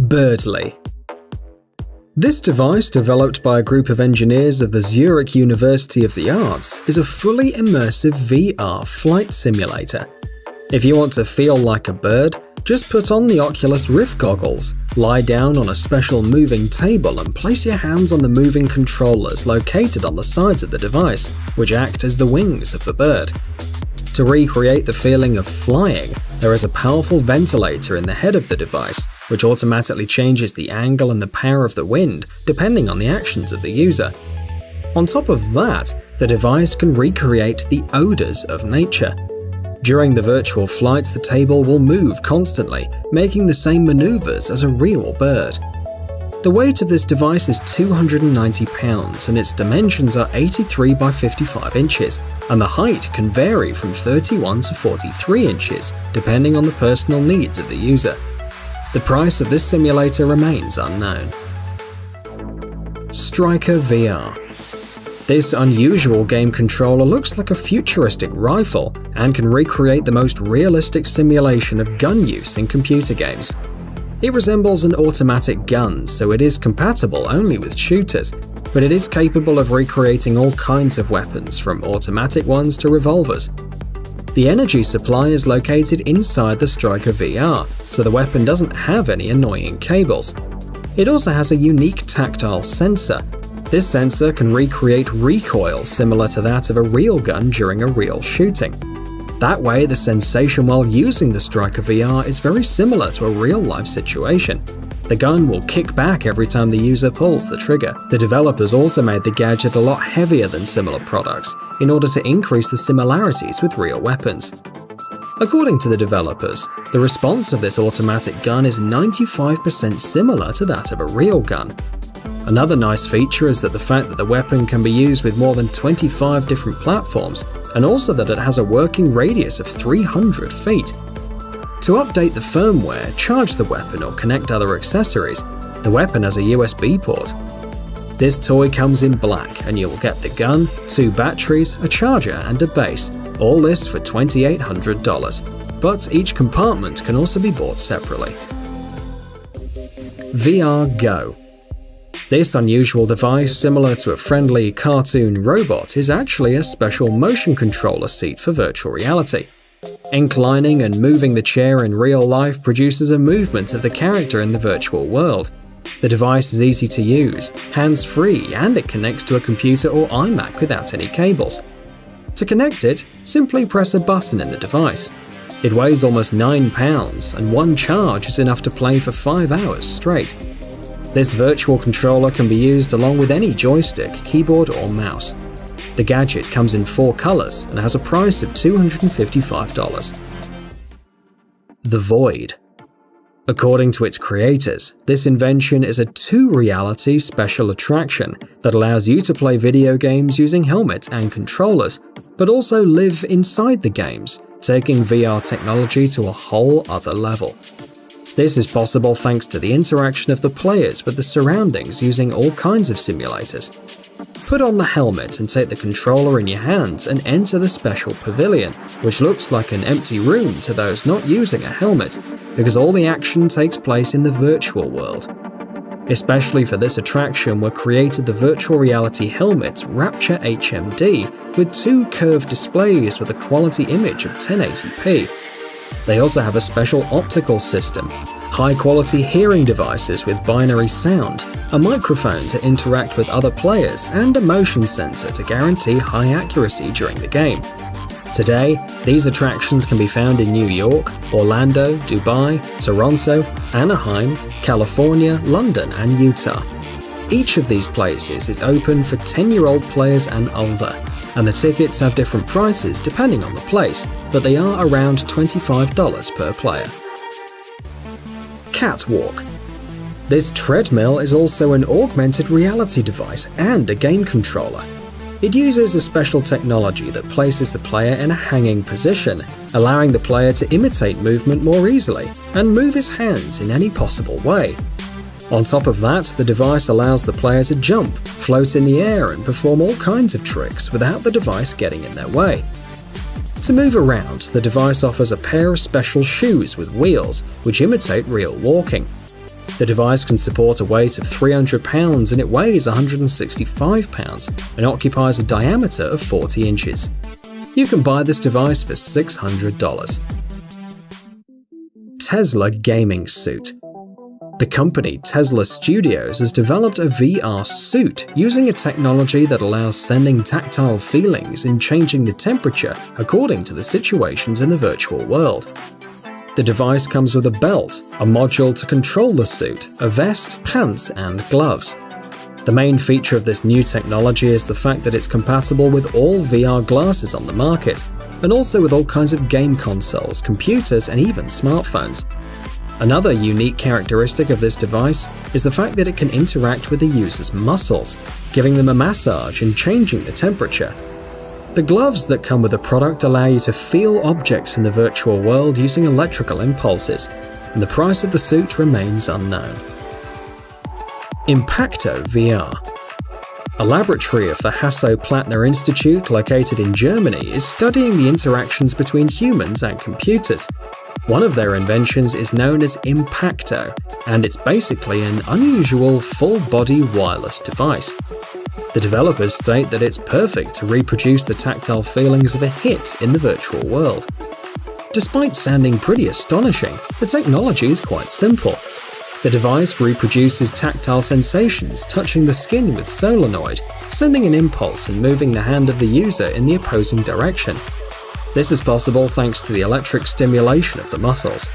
Birdly. This device, developed by a group of engineers of the Zurich University of the Arts, is a fully immersive VR flight simulator. If you want to feel like a bird, just put on the Oculus Rift goggles, lie down on a special moving table and place your hands on the moving controllers located on the sides of the device, which act as the wings of the bird. To recreate the feeling of flying, there is a powerful ventilator in the head of the device, which automatically changes the angle and the power of the wind depending on the actions of the user. On top of that, the device can recreate the odors of nature. During the virtual flights, the table will move constantly, making the same maneuvers as a real bird. The weight of this device is 290 pounds and its dimensions are 83 by 55 inches, and the height can vary from 31 to 43 inches, depending on the personal needs of the user. The price of this simulator remains unknown. Striker VR. This unusual game controller looks like a futuristic rifle and can recreate the most realistic simulation of gun use in computer games. It resembles an automatic gun, so it is compatible only with shooters, but it is capable of recreating all kinds of weapons, from automatic ones to revolvers. The energy supply is located inside the Striker VR, so the weapon doesn't have any annoying cables. It also has a unique tactile sensor. This sensor can recreate recoil similar to that of a real gun during a real shooting. That way, the sensation while using the Striker VR is very similar to a real-life situation. The gun will kick back every time the user pulls the trigger. The developers also made the gadget a lot heavier than similar products in order to increase the similarities with real weapons. According to the developers, the response of this automatic gun is 95% similar to that of a real gun. Another nice feature is that the fact that the weapon can be used with more than 25 different platforms, and also that it has a working radius of 300 feet. To update the firmware, charge the weapon or connect other accessories, the weapon has a USB port. This toy comes in black and you will get the gun, 2 batteries, a charger and a base, all this for $2,800, but each compartment can also be bought separately. VR Go. This unusual device, similar to a friendly cartoon robot, is actually a special motion controller seat for virtual reality. Inclining and moving the chair in real life produces a movement of the character in the virtual world. The device is easy to use, hands-free, and it connects to a computer or iMac without any cables. To connect it, simply press a button in the device. It weighs almost 9 pounds, and one charge is enough to play for 5 hours straight. This virtual controller can be used along with any joystick, keyboard or mouse. The gadget comes in 4 colors and has a price of $255. The Void. According to its creators, this invention is a 2-reality special attraction that allows you to play video games using helmets and controllers, but also live inside the games, taking VR technology to a whole other level. This is possible thanks to the interaction of the players with the surroundings using all kinds of simulators. Put on the helmet and take the controller in your hands and enter the special pavilion, which looks like an empty room to those not using a helmet, because all the action takes place in the virtual world. Especially for this attraction were created the virtual reality helmets Rapture HMD with 2 curved displays with a quality image of 1080p. They also have a special optical system, high-quality hearing devices with binary sound, a microphone to interact with other players, and a motion sensor to guarantee high accuracy during the game. Today, these attractions can be found in New York, Orlando, Dubai, Toronto, Anaheim, California, London, and Utah. Each of these places is open for 10-year-old players and older, and the tickets have different prices depending on the place, but they are around $25 per player. Catwalk. This treadmill is also an augmented reality device and a game controller. It uses a special technology that places the player in a hanging position, allowing the player to imitate movement more easily and move his hands in any possible way. On top of that, the device allows the player to jump, float in the air and perform all kinds of tricks without the device getting in their way. To move around, the device offers a pair of special shoes with wheels, which imitate real walking. The device can support a weight of 300 pounds and it weighs 165 pounds and occupies a diameter of 40 inches. You can buy this device for $600. Tesla Gaming Suit. The company Tesla Studios has developed a VR suit using a technology that allows sending tactile feelings and changing the temperature according to the situations in the virtual world. The device comes with a belt, a module to control the suit, a vest, pants, and gloves. The main feature of this new technology is the fact that it's compatible with all VR glasses on the market, and also with all kinds of game consoles, computers, and even smartphones. Another unique characteristic of this device is the fact that it can interact with the user's muscles, giving them a massage and changing the temperature. The gloves that come with the product allow you to feel objects in the virtual world using electrical impulses, and the price of the suit remains unknown. Impacto VR. A laboratory of the Hasso-Plattner Institute located in Germany is studying the interactions between humans and computers. One of their inventions is known as Impacto, and it's basically an unusual full-body wireless device. The developers state that it's perfect to reproduce the tactile feelings of a hit in the virtual world. Despite sounding pretty astonishing, the technology is quite simple. The device reproduces tactile sensations touching the skin with solenoid, sending an impulse and moving the hand of the user in the opposing direction. This is possible thanks to the electric stimulation of the muscles.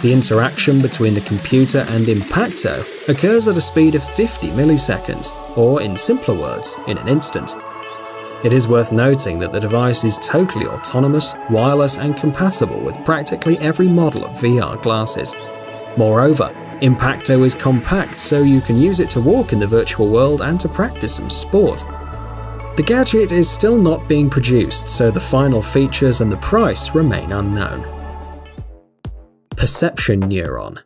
The interaction between the computer and Impacto occurs at a speed of 50 milliseconds, or in simpler words, in an instant. It is worth noting that the device is totally autonomous, wireless, and compatible with practically every model of VR glasses. Moreover, Impacto is compact, so you can use it to walk in the virtual world and to practice some sport. The gadget is still not being produced, so the final features and the price remain unknown. Perception Neuron.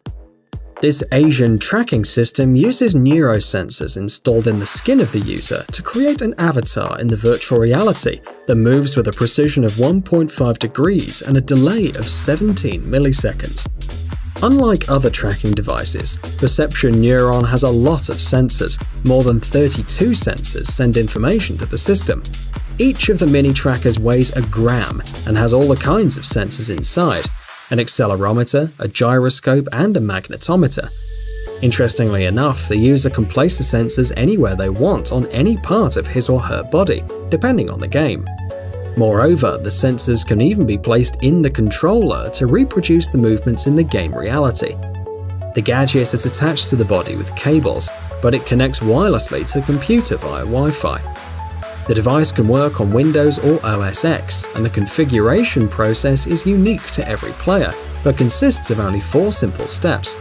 This Asian tracking system uses neurosensors installed in the skin of the user to create an avatar in the virtual reality that moves with a precision of 1.5 degrees and a delay of 17 milliseconds. Unlike other tracking devices, Perception Neuron has a lot of sensors. More than 32 sensors send information to the system. Each of the mini trackers weighs a gram and has all the kinds of sensors inside: an accelerometer, a gyroscope, and a magnetometer. Interestingly enough, the user can place the sensors anywhere they want on any part of his or her body, depending on the game. Moreover, the sensors can even be placed in the controller to reproduce the movements in the game reality. The gadget is attached to the body with cables, but it connects wirelessly to the computer via Wi-Fi. The device can work on Windows or OS X, and the configuration process is unique to every player, but consists of only 4 simple steps.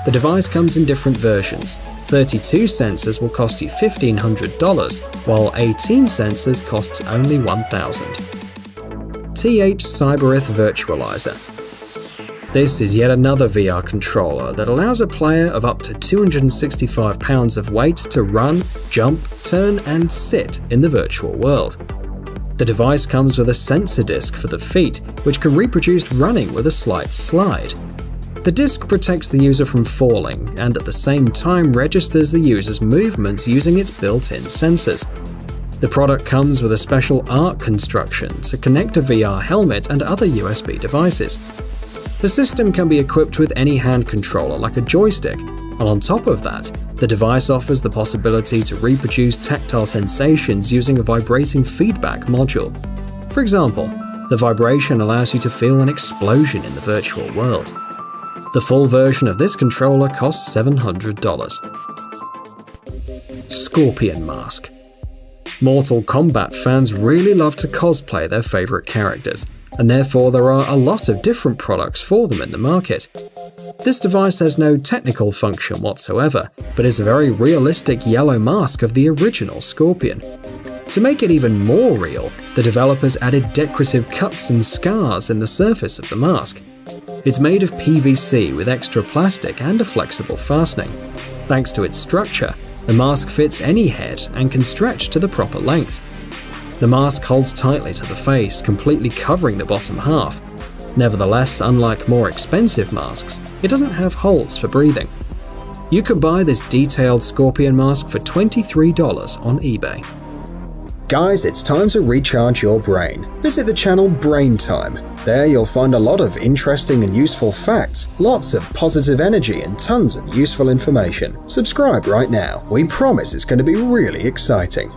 The device comes in different versions. 32 sensors will cost you $1,500, while 18 sensors costs only $1,000. TH Cybereth Virtualizer. This is yet another VR controller that allows a player of up to 265 pounds of weight to run, jump, turn, and sit in the virtual world. The device comes with a sensor disc for the feet, which can reproduce running with a slight slide. The disc protects the user from falling, and at the same time registers the user's movements using its built-in sensors. The product comes with a special ARC construction to connect a VR helmet and other USB devices. The system can be equipped with any hand controller like a joystick, and on top of that, the device offers the possibility to reproduce tactile sensations using a vibrating feedback module. For example, the vibration allows you to feel an explosion in the virtual world. The full version of this controller costs $700. Scorpion Mask. Mortal Kombat fans really love to cosplay their favorite characters, and therefore there are a lot of different products for them in the market. This device has no technical function whatsoever, but is a very realistic yellow mask of the original Scorpion. To make it even more real, the developers added decorative cuts and scars in the surface of the mask. It's made of PVC with extra plastic and a flexible fastening. Thanks to its structure, the mask fits any head and can stretch to the proper length. The mask holds tightly to the face, completely covering the bottom half. Nevertheless, unlike more expensive masks, it doesn't have holes for breathing. You can buy this detailed scorpion mask for $23 on eBay. Guys, it's time to recharge your brain. Visit the channel Brain Time. There you'll find a lot of interesting and useful facts, lots of positive energy, and tons of useful information. Subscribe right now. We promise it's going to be really exciting.